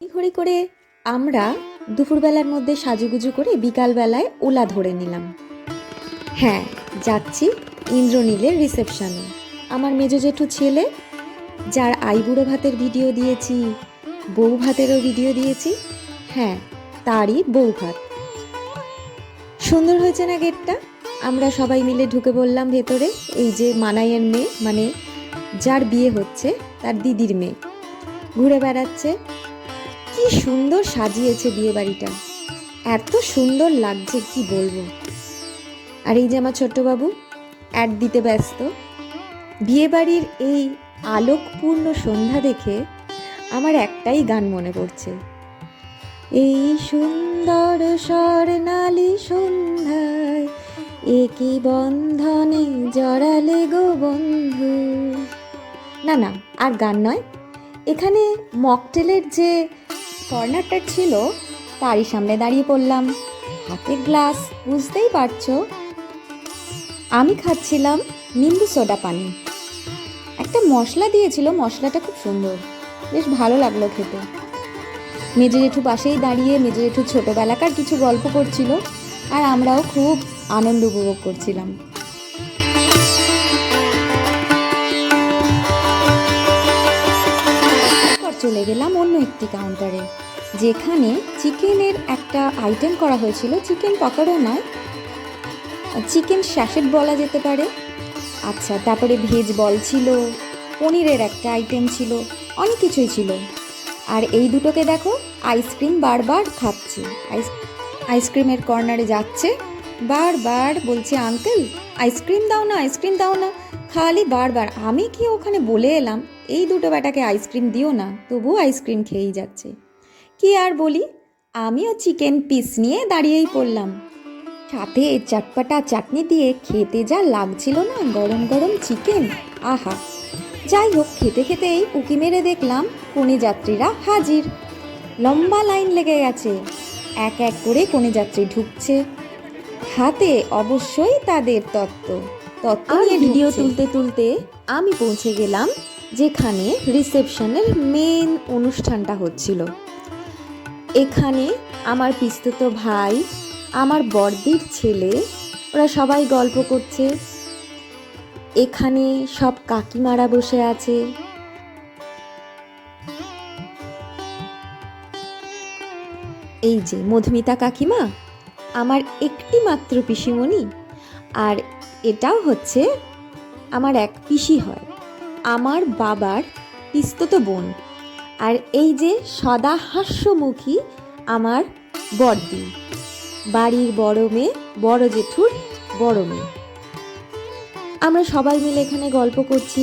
ঘড়ি করে আমরা দুপুরবেলার মধ্যে সাজুগুজু করে বিকালবেলায় ওলা ধরে নিলাম। হ্যাঁ, যাচ্ছি ইন্দ্রনীলের রিসেপশনে। আমার মেজো জেঠু ছেলে, যার আইবুড়ো ভাতের ভিডিও দিয়েছি, বউ ভাতেরও ভিডিও দিয়েছি, হ্যাঁ তারই বউ ভাত। সুন্দর হয়েছে না গেটটা? আমরা সবাই মিলে ঢুকে বললাম ভেতরে। এই যে মানাইয়ের মেয়ে, মানে যার বিয়ে হচ্ছে তার দিদির মেয়ে ঘুরে বেড়াচ্ছে। কি সুন্দর সাজিয়েছে বিয়ে বাড়িটা, এত সুন্দর লাগছে কি বলবো। আর এই যে আমার ছোট্ট বাবু অ্যাড দিতে ব্যস্ত। বিয়ে বাড়ির এই আলোকপূর্ণ সন্ধ্যা দেখে আমার একটাই গান মনে পড়ছে, এই সুন্দর স্বর্ণালী সন্ধ্যায় একই বন্ধনে জড়ালে গো বন্ধু। না না, আর গান নয়। এখানে মকটেলের যে কর্নারটা ছিল তারই সামনে দাঁড়িয়ে পড়লাম, হাতে গ্লাস, বুঝতেই পারছো। আমি খাচ্ছিলাম নিম্বু সোডা পানি। একটা মশলা দিয়েছিল, মশলাটা খুব সুন্দর, বেশ ভালো লাগলো খেতে। মেজো জেঠু পাশেই দাঁড়িয়ে মেজো জেঠু ছোটোবেলাকার কিছু গল্প করছিল, আর আমরাও খুব আনন্দ উপভোগ করছিলাম। চলে গেলাম অন্য একটি কাউন্টারে, যেখানে চিকেনের একটা আইটেম করা হয়েছিল। চিকেন পকোড়া নয়, চিকেন স্যাশেট বলা যেতে পারে। আচ্ছা, তারপরে ভেজ বল ছিল, পনিরের একটা আইটেম ছিল, অনেক কিছুই ছিল। আর এই দুটোকে দেখো, আইসক্রিম বারবার খাচ্ছে। আইসক্রিমের কর্নারে যাচ্ছে, বারবার বলছে আঙ্কেল আইসক্রিম দাও না, আইসক্রিম দাও না, খালি বারবার। আমি কি ওখানে বলে এলাম এই দুটো বেটাকে আইসক্রিম দিও না, তবুও আইসক্রিম খেয়েই যাচ্ছে। কি আর বলি, আমিও চিকেন পিস নিয়ে দাঁড়িয়েই পড়লাম। সাথে চটপটা চাটনি দিয়ে খেতে যা লাগছিল না, গরম গরম চিকেন, আহা। যাই হোক, খেতে খেতেই উকি মেরে দেখলাম কনে যাত্রীরা হাজির। লম্বা লাইন লেগে গেছে, এক এক করে কনে যাত্রী ঢুকছে, হাতে অবশ্যই তাদের তত্ত্ব নিয়ে ভিডিও তুলতে তুলতে আমি পৌঁছে গেলাম যেখানে রিসেপশনের মেন অনুষ্ঠানটা হচ্ছিল। এখানে আমার পিস্তুত ভাই, আমার বড়দির ছেলে, ওরা সবাই গল্প করছে। এখানে সব কাকিমারা বসে আছে। এই যে মধুমিতা কাকিমা, আমার একটি মাত্র পিসিমণি, আর এটাও হচ্ছে আমার এক পিসি হয়, আমার বাবার পিস্তত বোন। আর এই যে সদা হাস্যমুখী আমার বড়দি, বাড়ির বড় মেয়ে, বড় জেঠুর বড় মেয়ে। আমরা সবাই মিলে এখানে গল্প করছি।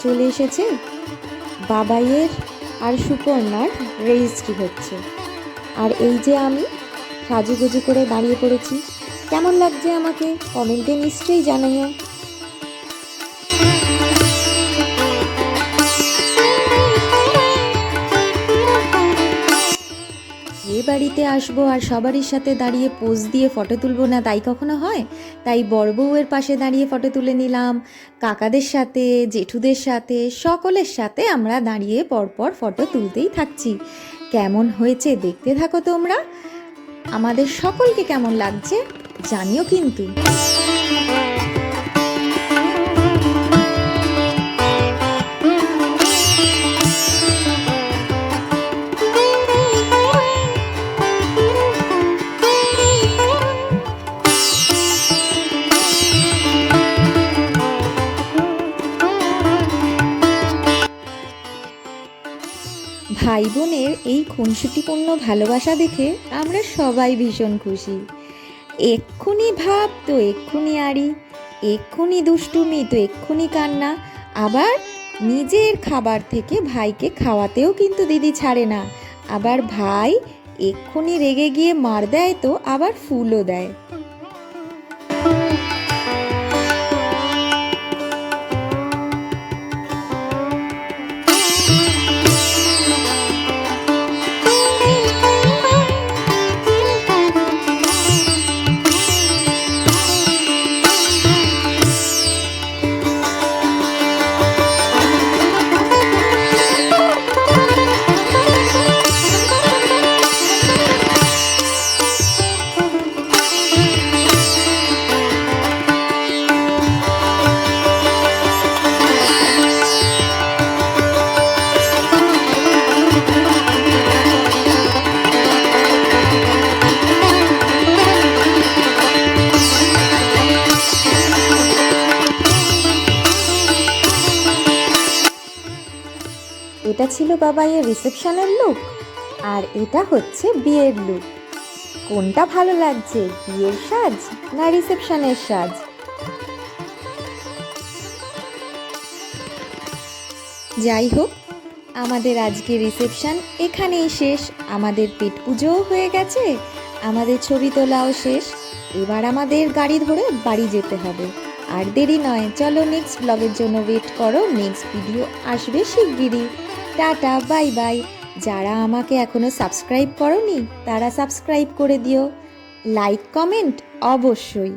চলে এসেছে, বাবাইয়ের আর সুপর্ণার রেজিস্ট্রি হচ্ছে। আর এই যে আমি সাজুগুজু করে দাঁড়িয়ে পড়েছি। কেমন লাগছে আমাকে কমেন্টে নিশ্চয়ই জানাইও। এ বাড়িতে আসবো আর সবারই সাথে দাঁড়িয়ে পোজ দিয়ে ফটো তুলবো না, তাই কখনো হয়? তাই বড় বউয়ের পাশে দাঁড়িয়ে ফটো তুলে নিলাম, কাকাদের সাথে, জেঠুদের সাথে, সকলের সাথে আমরা দাঁড়িয়ে পরপর ফটো তুলতেই থাকছি। কেমন হয়েছে দেখতে থাকো তোমরা। আমাদের সকলকে কেমন লাগছে জানিও কিন্তু। ভাই বোনের এই খুনসুটিপূর্ণ ভালোবাসা দেখে আমরা সবাই ভীষণ খুশি। এক্ষুনি ভাব তো এক্ষুনি আড়ি, এক্ষুনি দুষ্টুমি তো এক্ষুনি কান্না। আবার নিজের খাবার থেকে ভাইকে খাওয়াতেও কিন্তু দিদি ছাড়ে না। আবার ভাই এক্ষুনি রেগে গিয়ে মার দেয় তো আবার ফুলও দেয়। এটা ছিল বাবাইয়ের রিসেপশনের লুক, আর এটা হচ্ছে বিয়ের লুক। কোনটা ভালো লাগছে, বিয়ের সাজ না রিসেপশনের সাজ? যাই হোক, আমাদের আজকে রিসেপশন এখানেই শেষ। আমাদের পেট পুজোও হয়ে গেছে, আমাদের ছবি তোলাও শেষ। এবার আমাদের গাড়ি ধরে বাড়ি যেতে হবে। আর দেরি নয়, চলো নেক্সট ব্লগের জন্য ওয়েট করো। নেক্সট ভিডিও আসবে শিগগিরই। Tata, bye bye. যারা আমাকে এখনো সাবস্ক্রাইব করোনি তারা সাবস্ক্রাইব করে দিও। লাইক কমেন্ট অবশ্যই।